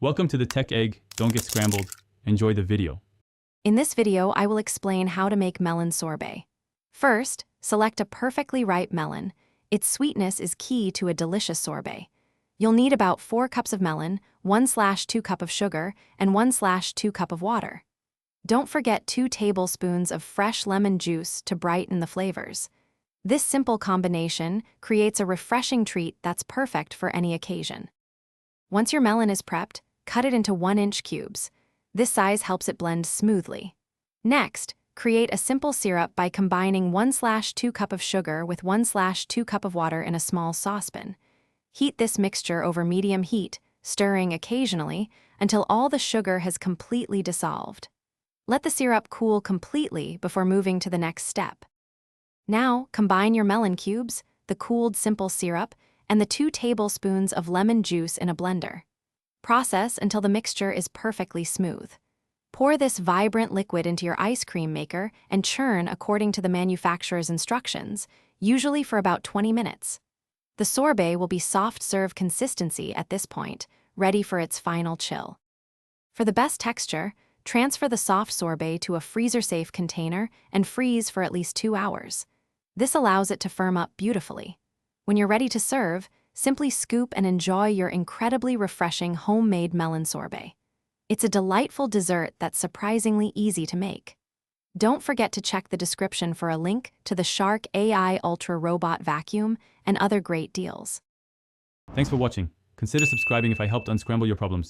Welcome to the Tech Egg. Don't get scrambled. Enjoy the video. In this video, I will explain how to make melon sorbet. First, select a perfectly ripe melon. Its sweetness is key to a delicious sorbet. You'll need about 4 cups of melon, 1/2 cup of sugar, and 1/2 cup of water. Don't forget 2 tablespoons of fresh lemon juice to brighten the flavors. This simple combination creates a refreshing treat that's perfect for any occasion. Once your melon is prepped, cut it into 1-inch cubes. This size helps it blend smoothly. Next, create a simple syrup by combining 1/2 cup of sugar with 1/2 cup of water in a small saucepan. Heat this mixture over medium heat, stirring occasionally until all the sugar has completely dissolved. Let the syrup cool completely before moving to the next step. Now, combine your melon cubes, the cooled simple syrup, and the 2 tablespoons of lemon juice in a blender. Process until the mixture is perfectly smooth. Pour this vibrant liquid into your ice cream maker and churn according to the manufacturer's instructions, usually for about 20 minutes. The sorbet will be soft serve consistency at this point, ready for its final chill. For the best texture, transfer the soft sorbet to a freezer-safe container and freeze for at least 2 hours. This allows it to firm up beautifully. When you're ready to serve, simply scoop and enjoy your incredibly refreshing homemade melon sorbet. It's a delightful dessert that's surprisingly easy to make. Don't forget to check the description for a link to the Shark AI Ultra Robot Vacuum and other great deals. Thanks for watching. Consider subscribing if I helped unscramble your problems.